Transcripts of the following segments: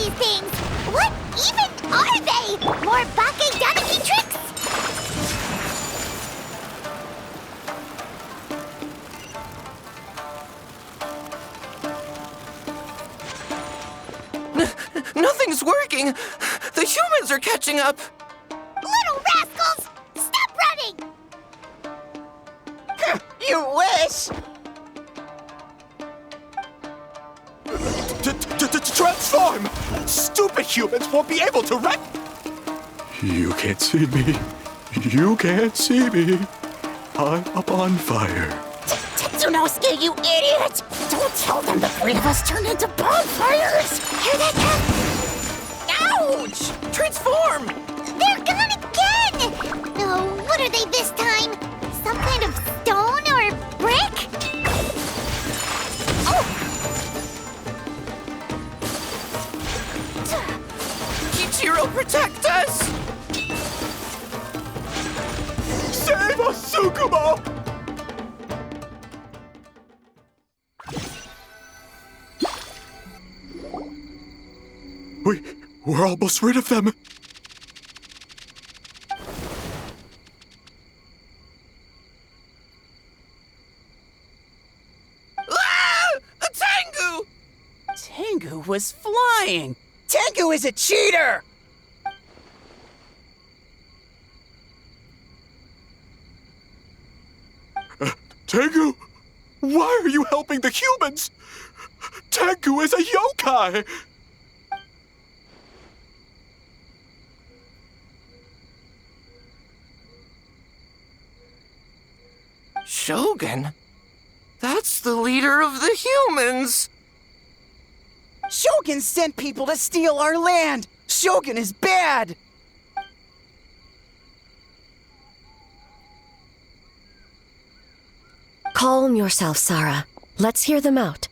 these things? What even are they? More Bake Daniki tricks? Nothing's working! The humans are catching up! Little rascals! Stop running! You wish! Transform! Stupid humans won't be able to You can't see me. You can't see me. I'm up on fire. Tetsunosuke, you idiot! Don't tell them the three of us turned into bonfires! Here they come! Ouch! Transform! They're gone again! Oh, what are they this time? Some kind of stone or brick? Oh! Kichiro, protect us! Save us, Tsukumo! We're almost rid of them. Ah! A Tengu! Tengu was flying! Tengu is a cheater! Tengu, why are you helping the humans? Tengu is a yokai! Shogun? That's the leader of the humans! Shogun sent people to steal our land! Shogun is bad! Calm yourself, Sarah. Let's hear them out.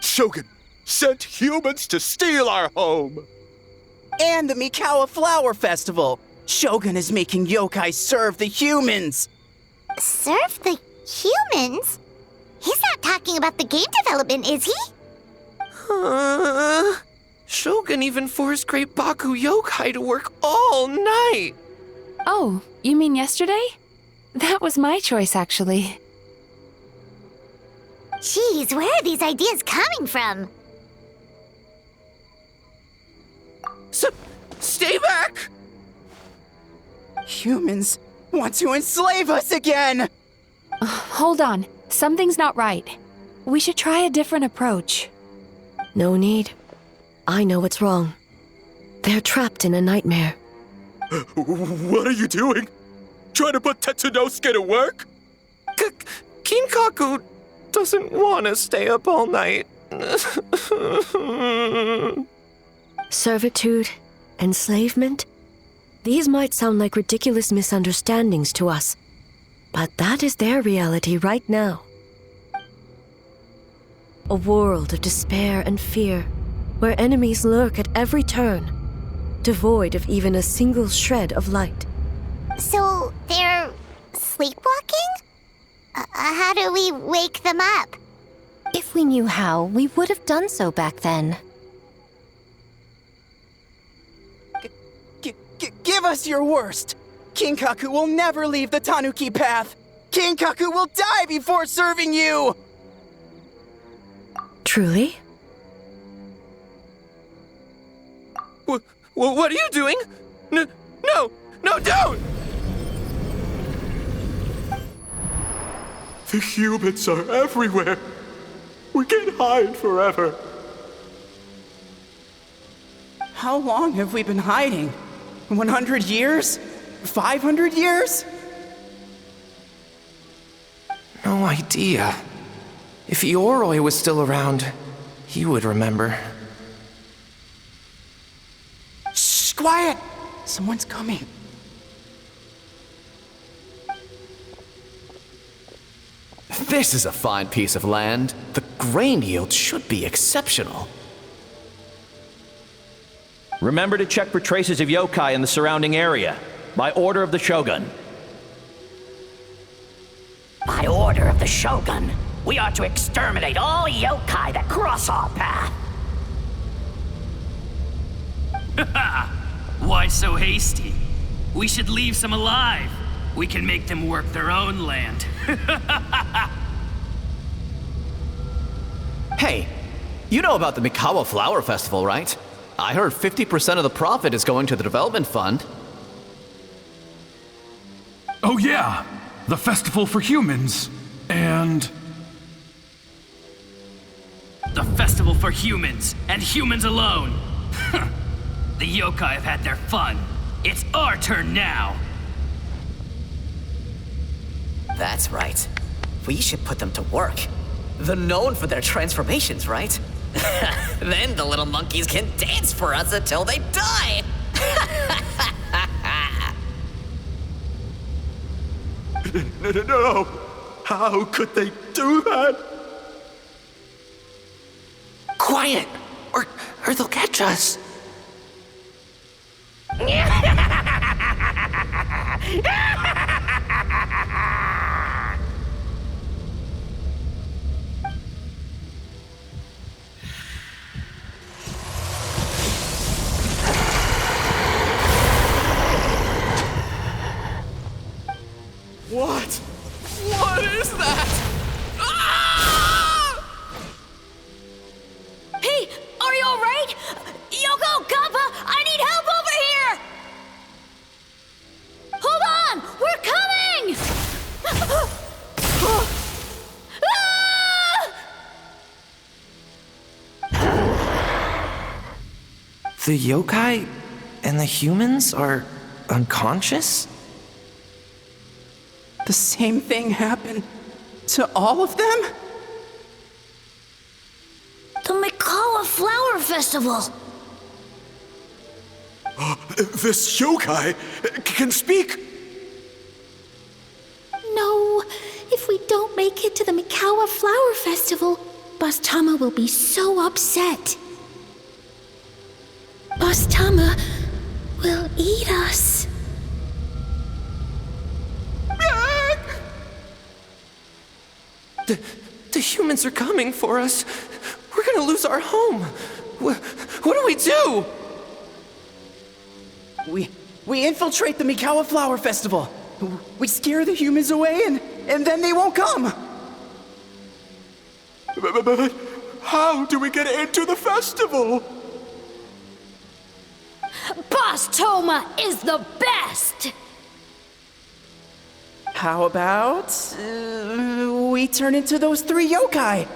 Shogun sent humans to steal our home! And the Mikawa Flower Festival! Shogun is making yokai serve the humans! Serve the humans? He's not talking about the game development, is he? Shogun even forced Great Baku Yokai to work all night! Oh, you mean yesterday? That was my choice, actually. Jeez, where are these ideas coming from? Stay back! Humans want to enslave us again! Hold on. Something's not right. We should try a different approach. No need. I know what's wrong. They're trapped in a nightmare. What are you doing? Trying to put Tetsunosuke to work? Kinkaku doesn't want to stay up all night. Servitude, enslavement? These might sound like ridiculous misunderstandings to us, but that is their reality right now. A world of despair and fear, where enemies lurk at every turn, devoid of even a single shred of light. So, they're sleepwalking? How do we wake them up? If we knew how, we would have done so back then. Give us your worst! Kinkaku will never leave the Tanuki path! Kinkaku will die before serving you! Truly? What are you doing? No, don't! The humans are everywhere. We can't hide forever. How long have we been hiding? 100 years? 500 years? No idea. If Ioroi was still around, he would remember. Shh, quiet! Someone's coming. This is a fine piece of land. The grain yield should be exceptional. Remember to check for traces of yokai in the surrounding area, by order of the Shogun. By order of the Shogun? We ought to exterminate all yokai that cross our path. Why so hasty? We should leave some alive. We can make them work their own land. Hey, you know about the Mikawa Flower Festival, right? I heard 50% of the profit is going to the development fund. Oh yeah, the festival for humans. And... The festival for humans, and humans alone. The yokai have had their fun. It's our turn now. That's right. We should put them to work. They're known for their transformations, right? Then the little monkeys can dance for us until they die. No! How could they do that? Quiet, or they'll catch us. What? What is that? Hey, are you alright? Yoko, Kappa, I need help over here! Hold on! We're coming! The yokai and the humans are unconscious? The same thing happened to all of them? The Mikawa Flower Festival! This yokai can speak! No, if we don't make it to the Mikawa Flower Festival, Boss Tama will be so upset. Boss Tama will eat us. The humans are coming for us. We're gonna lose our home. What do we do? We infiltrate the Mikawa Flower Festival. We scare the humans away and then they won't come. But how do we get into the festival? Boss Toma is the best! How about we turn into those 3 yokai?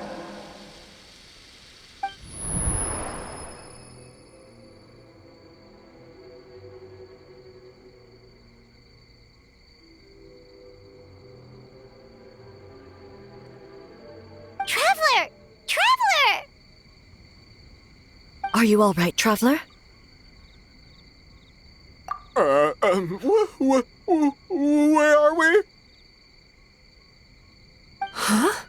Traveler! Traveler! Are you all right, Traveler? Where are we? Huh?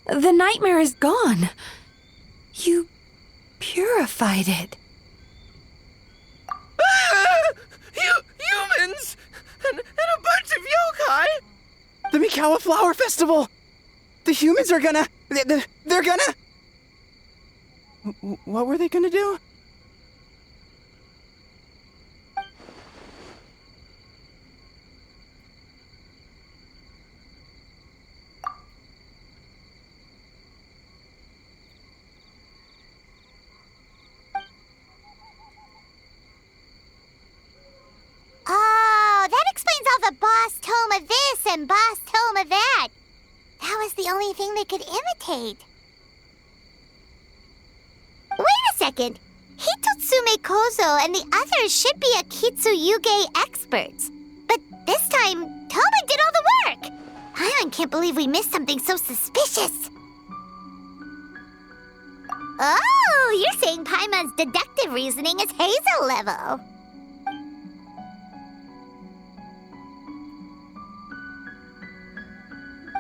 The nightmare is gone. You purified it. Humans! And a bunch of yokai! The Mikawa Flower Festival! The humans are gonna... They're gonna... What were they gonna do? Oh, that explains all the Boss Toma this and Boss Toma that. That was the only thing they could imitate. Wait a second. Hitotsume Kozo and the others should be Akitsuyuge experts. But this time, Toma did all the work. I can't believe we missed something so suspicious. Oh, you're saying Paimon's deductive reasoning is Hazel level.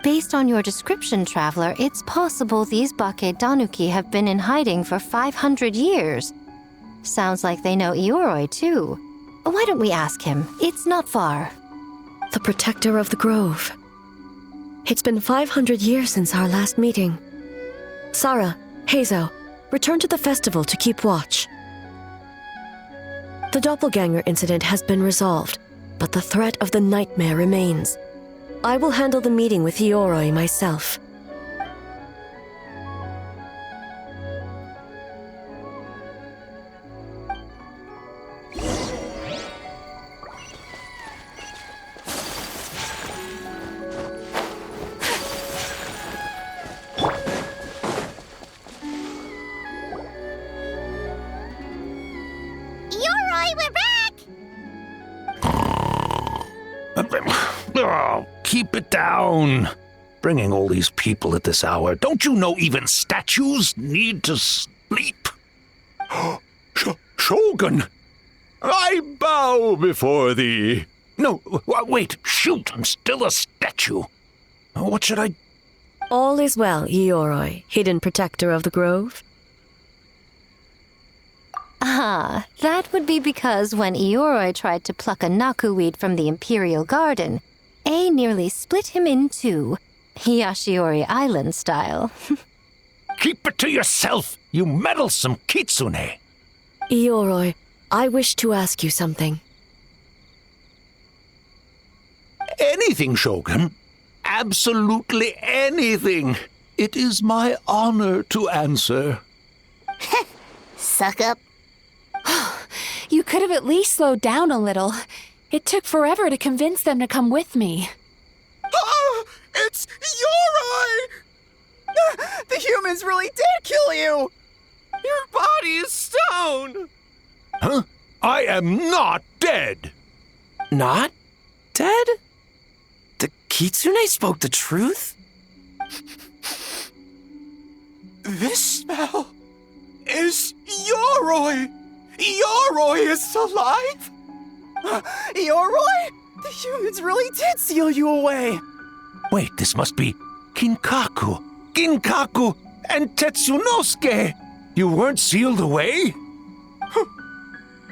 Based on your description, Traveler, it's possible these Bake Danuki have been in hiding for 500 years. Sounds like they know Ioroi, too. Why don't we ask him? It's not far. The protector of the grove. It's been 500 years since our last meeting. Sarah, Heizo, return to the festival to keep watch. The doppelganger incident has been resolved, but the threat of the nightmare remains. I will handle the meeting with Ioroi myself. Yoroi, we're back! Oh, keep it down. Bringing all these people at this hour. Don't you know even statues need to sleep? Shogun! I bow before thee. No, wait, shoot, I'm still a statue. What should I... All is well, Ioroi, hidden protector of the grove. Ah, that would be because when Ioroi tried to pluck a naku weed from the Imperial Garden, A nearly split him in two, Yashiori Island style. Keep it to yourself, you meddlesome kitsune. Ioroi, I wish to ask you something. Anything, Shogun. Absolutely anything. It is my honor to answer. Suck up. You could have at least slowed down a little. It took forever to convince them to come with me. Oh, it's Yoroi! The humans really did kill you! Your body is stone! Huh? I am not dead! Not dead? The kitsune spoke the truth? This smell is Yoroi! Yoroi is alive? Yoroi? The humans really did seal you away! Wait, this must be Kinkaku, and Tetsunosuke! You weren't sealed away?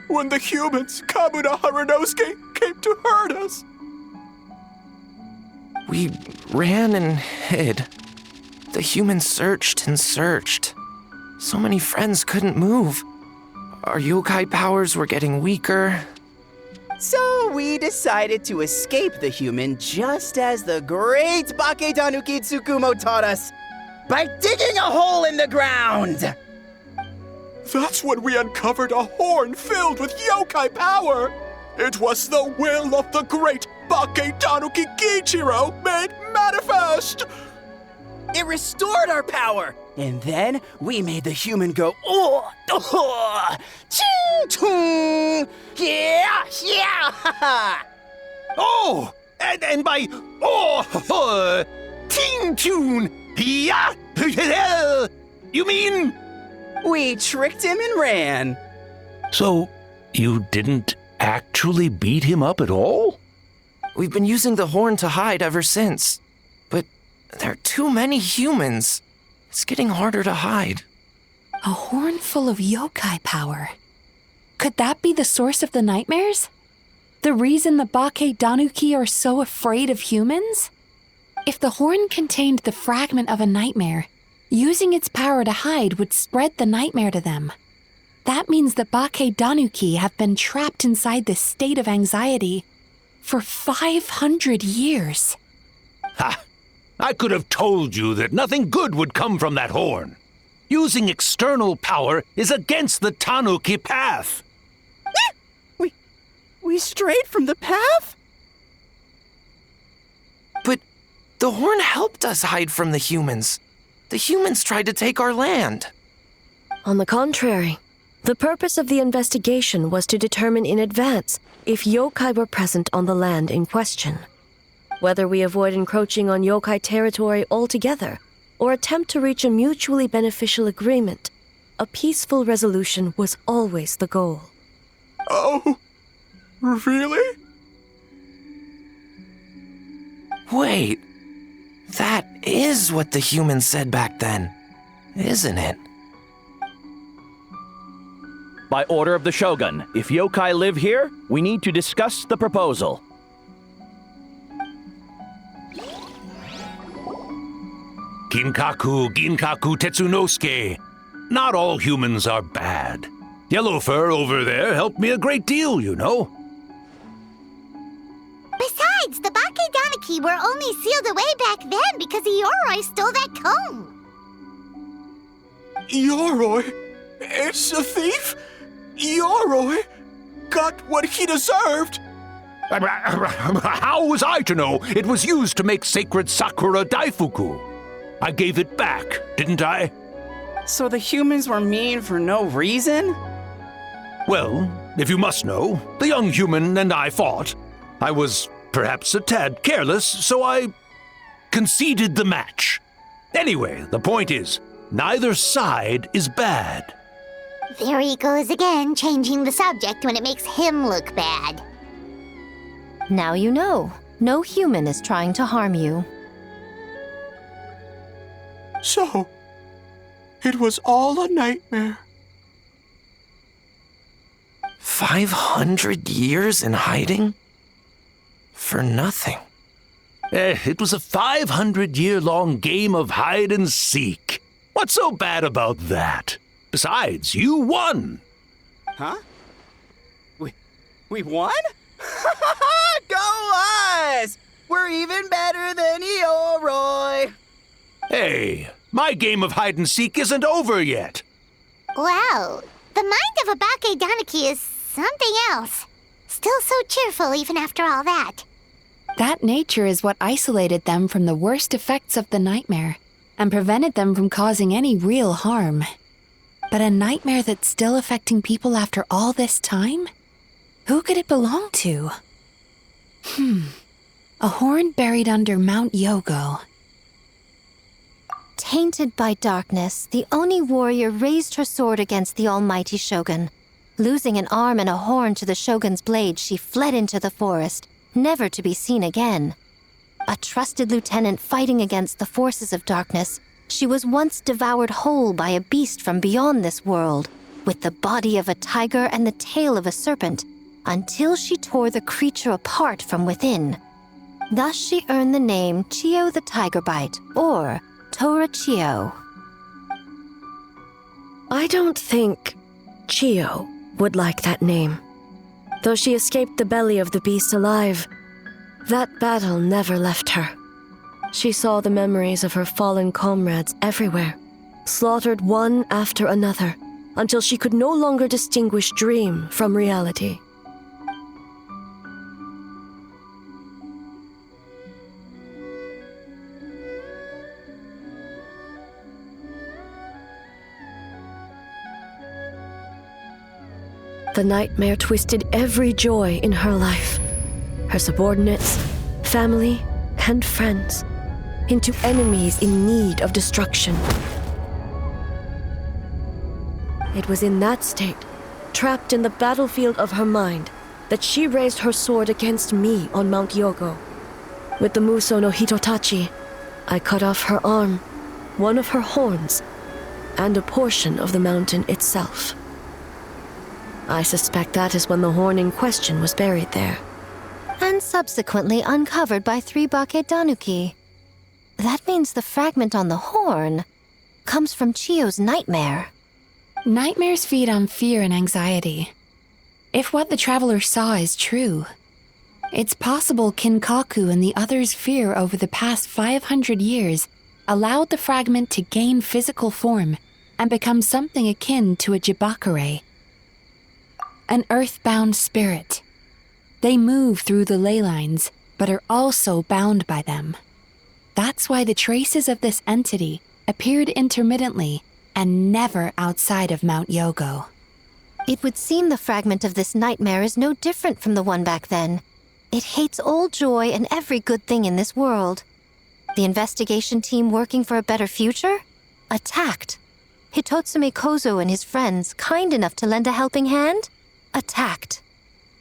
When the humans, Kamuna Harunosuke, came to hurt us. We ran and hid. The humans searched and searched. So many friends couldn't move. Our yokai powers were getting weaker. So we decided to escape the human just as the great Baketanuki Tsukumo taught us, by digging a hole in the ground! That's when we uncovered a horn filled with yokai power. It was the will of the great Baketanuki Kichiro made manifest. It restored our power, and then we made the human go, ching chung, yeah, yeah, Oh, and by, ting tune, yeah, you mean? We tricked him and ran. So, you didn't actually beat him up at all? We've been using the horn to hide ever since. But there are too many humans. It's getting harder to hide. A horn full of yokai power. Could that be the source of the nightmares? The reason the Baketanuki are so afraid of humans? If the horn contained the fragment of a nightmare, using its power to hide would spread the nightmare to them. That means the Baketanuki have been trapped inside this state of anxiety for 500 years. Ha! I could have told you that nothing good would come from that horn. Using external power is against the Tanuki path. We strayed from the path? But the horn helped us hide from the humans. The humans tried to take our land. On the contrary, the purpose of the investigation was to determine in advance if yokai were present on the land in question. Whether we avoid encroaching on yokai territory altogether or attempt to reach a mutually beneficial agreement, a peaceful resolution was always the goal. Oh, really? Wait, that is what the humans said back then, isn't it? By order of the Shogun, if yokai live here, we need to discuss the proposal. Kinkaku, Ginkaku, Tetsunosuke. Not all humans are bad. Yellow Fur over there helped me a great deal, you know. Besides, the Bakedaniki were only sealed away back then because Ioroi stole that comb. Yoroi? It's a thief? Yoroi got what he deserved. How was I to know it was used to make sacred Sakura Daifuku? I gave it back, didn't I? So the humans were mean for no reason? Well, if you must know, the young human and I fought. I was perhaps a tad careless, so I conceded the match. Anyway, the point is, neither side is bad. There he goes again, changing the subject when it makes him look bad. Now you know. No human is trying to harm you. So, it was all a nightmare. 500 years in hiding? For nothing. It was a 500-year-long game of hide and seek. What's so bad about that? Besides, you won. Huh? We won? Go us! We're even better than Ioroi. Hey, my game of hide and seek isn't over yet. Wow, the mind of a Bakedaniki is something else. Still so cheerful even after all that. That nature is what isolated them from the worst effects of the nightmare and prevented them from causing any real harm. But a nightmare that's still affecting people after all this time? Who could it belong to? A horn buried under Mount Yogo. Tainted by darkness, the Oni warrior raised her sword against the almighty shogun. Losing an arm and a horn to the shogun's blade, she fled into the forest, never to be seen again. A trusted lieutenant fighting against the forces of darkness, she was once devoured whole by a beast from beyond this world, with the body of a tiger and the tail of a serpent, until she tore the creature apart from within. Thus she earned the name Chiyo the Tiger Bite, or Tora Chiyo. I don't think Chiyo would like that name. Though she escaped the belly of the beast alive, that battle never left her. She saw the memories of her fallen comrades everywhere, slaughtered one after another, until she could no longer distinguish dream from reality. The nightmare twisted every joy in her life, her subordinates, family, and friends, into enemies in need of destruction. It was in that state, trapped in the battlefield of her mind, that she raised her sword against me on Mount Yogo. With the Muso no Hitotachi, I cut off her arm, one of her horns, and a portion of the mountain itself. I suspect that is when the horn in question was buried there. And subsequently uncovered by 3 Bakedanuki. That means the fragment on the horn comes from Chiyo's nightmare. Nightmares feed on fear and anxiety. If what the traveler saw is true, it's possible Kinkaku and the others' fear over the past 500 years allowed the fragment to gain physical form and become something akin to a jibakure. An earthbound spirit. They move through the ley lines, but are also bound by them. That's why the traces of this entity appeared intermittently and never outside of Mount Yogo. It would seem the fragment of this nightmare is no different from the one back then. It hates all joy and every good thing in this world. The investigation team working for a better future? Attacked. Hitotsume Kozo and his friends, kind enough to lend a helping hand? Attacked.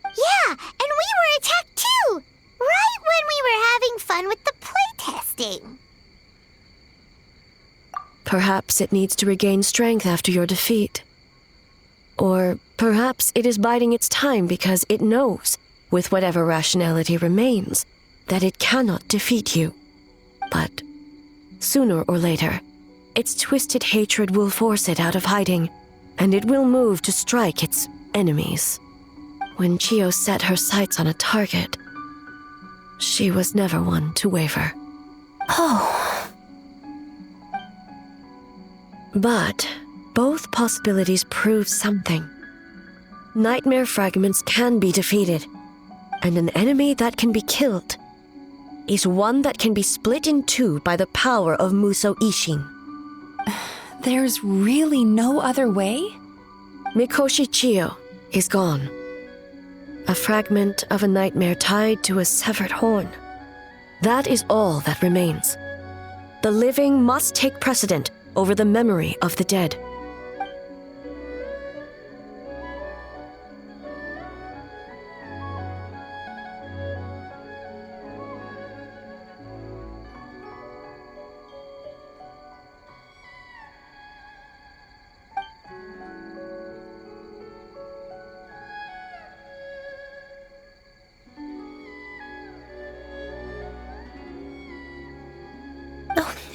Yeah, and we were attacked too! Right when we were having fun with the playtesting. Perhaps it needs to regain strength after your defeat. Or perhaps it is biding its time because it knows, with whatever rationality remains, that it cannot defeat you. But Sooner or later, its twisted hatred will force it out of hiding, and it will move to strike its enemies. When Chio set her sights on a target, she was never one to waver. Oh. But both possibilities prove something. Nightmare fragments can be defeated, and an enemy that can be killed is one that can be split in two by the power of Muso Ishin. There's really no other way? Mikoshi Chio is gone. A fragment of a nightmare tied to a severed horn. That is all that remains. The living must take precedent over the memory of the dead.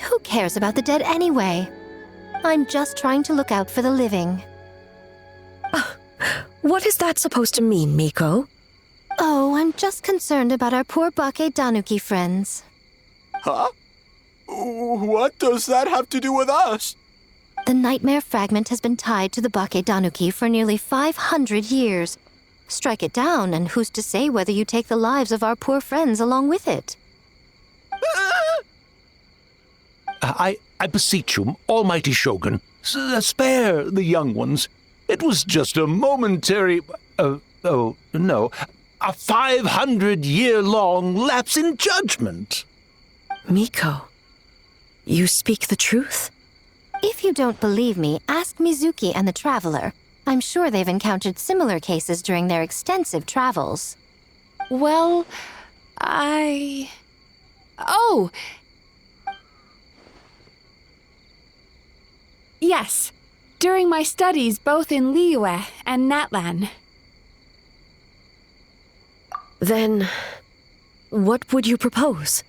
Who cares about the dead anyway? I'm just trying to look out for the living. What is that supposed to mean, Miko? Oh, I'm just concerned about our poor Bakedanuki friends. Huh? What does that have to do with us? The nightmare fragment has been tied to the Bakedanuki for nearly 500 years. Strike it down, and who's to say whether you take the lives of our poor friends along with it? I beseech you, almighty Shogun, spare the young ones. It was just a momentary... a 500-year-long lapse in judgment. Miko, you speak the truth? If you don't believe me, ask Mizuki and the Traveler. I'm sure they've encountered similar cases during their extensive travels. Well, Oh! Yes, during my studies both in Liyue and Natlan. Then, what would you propose?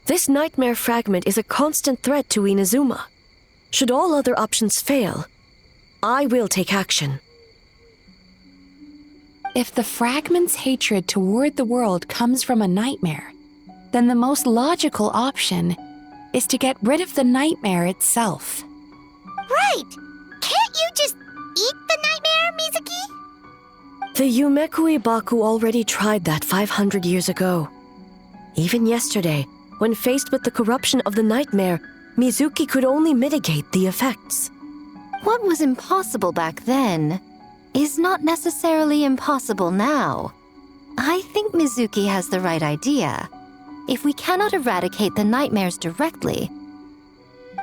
This nightmare fragment is a constant threat to Inazuma. Should all other options fail, I will take action. If the fragment's hatred toward the world comes from a nightmare, then the most logical option is to get rid of the nightmare itself. Right! Can't you just eat the nightmare, Mizuki? The Yumekui Baku already tried that 500 years ago. Even yesterday, when faced with the corruption of the nightmare, Mizuki could only mitigate the effects. What was impossible back then is not necessarily impossible now. I think Mizuki has the right idea. If we cannot eradicate the nightmares directly,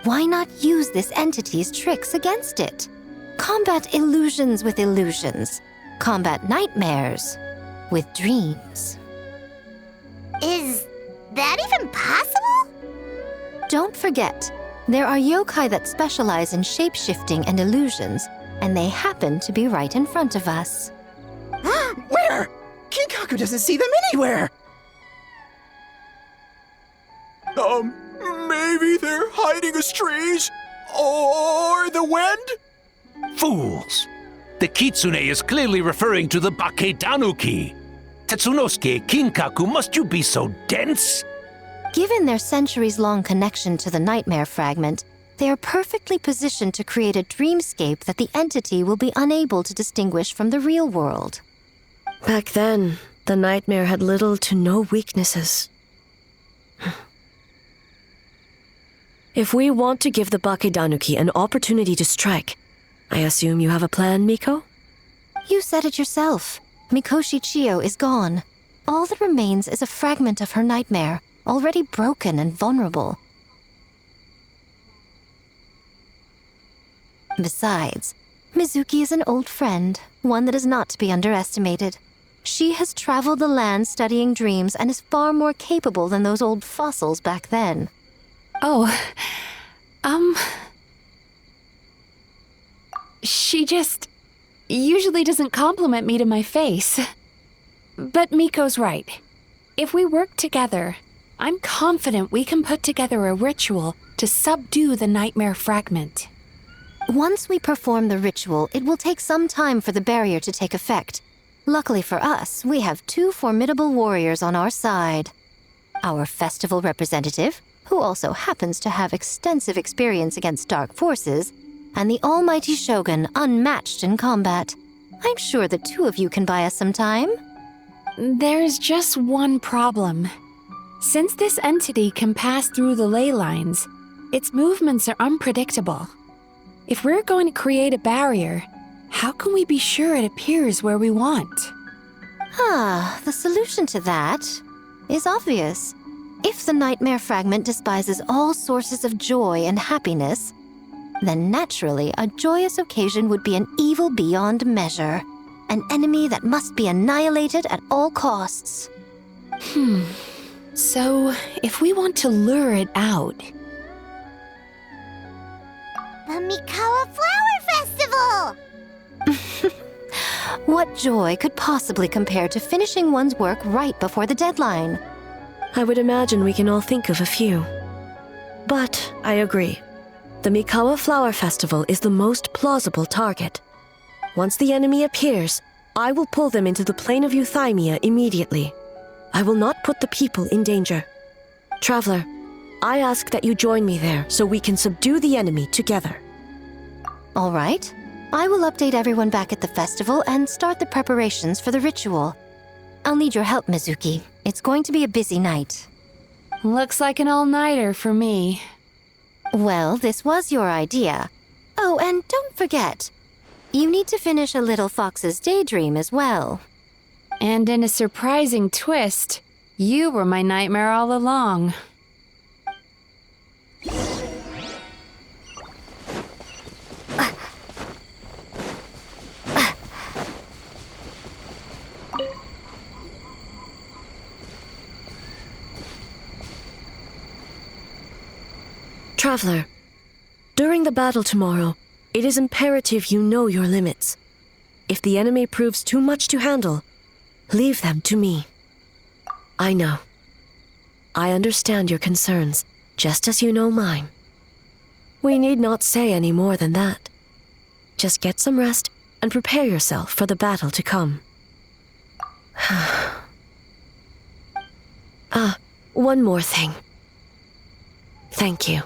why not use this entity's tricks against it? Combat illusions with illusions. Combat nightmares with dreams. Is that even possible? Don't forget, there are yokai that specialize in shape-shifting and illusions, and they happen to be right in front of us. Where? Kinkaku doesn't see them anywhere! Maybe they're hiding us trees? Or the wind? Fools! The Kitsune is clearly referring to the Bakedanuki. Tetsunosuke, Kinkaku, must you be so dense? Given their centuries-long connection to the nightmare fragment, they are perfectly positioned to create a dreamscape that the entity will be unable to distinguish from the real world. Back then, the nightmare had little to no weaknesses. If we want to give the Bakedanuki an opportunity to strike, I assume you have a plan, Miko? You said it yourself. Mikoshi Chio is gone. All that remains is a fragment of her nightmare, already broken and vulnerable. Besides, Mizuki is an old friend, one that is not to be underestimated. She has traveled the land studying dreams and is far more capable than those old fossils back then. She just usually doesn't compliment me to my face. But Miko's right. If we work together, I'm confident we can put together a ritual to subdue the nightmare fragment. Once we perform the ritual, it will take some time for the barrier to take effect. Luckily for us, we have two formidable warriors on our side. Our festival representative, who also happens to have extensive experience against dark forces, and the almighty Shogun, unmatched in combat. I'm sure the two of you can buy us some time. There's just one problem. Since this entity can pass through the ley lines, its movements are unpredictable. If we're going to create a barrier, how can we be sure it appears where we want? The solution to that is obvious. If the nightmare fragment despises all sources of joy and happiness, then naturally a joyous occasion would be an evil beyond measure, an enemy that must be annihilated at all costs. So, if we want to lure it out... The Mikawa Flower Festival! What joy could possibly compare to finishing one's work right before the deadline? I would imagine we can all think of a few. But I agree. The Mikawa Flower Festival is the most plausible target. Once the enemy appears, I will pull them into the plane of Euthymia immediately. I will not put the people in danger. Traveler, I ask that you join me there so we can subdue the enemy together. All right. I will update everyone back at the festival and start the preparations for the ritual. I'll need your help, Mizuki. It's going to be a busy night. Looks like an all-nighter for me. Well, this was your idea. Oh, and don't forget, you need to finish a Little Fox's Daydream as well. And in a surprising twist, you were my nightmare all along. Traveler, during the battle tomorrow, it is imperative you know your limits. If the enemy proves too much to handle, leave them to me. I know. I understand your concerns, just as you know mine. We need not say any more than that. Just get some rest and prepare yourself for the battle to come. One more thing. Thank you.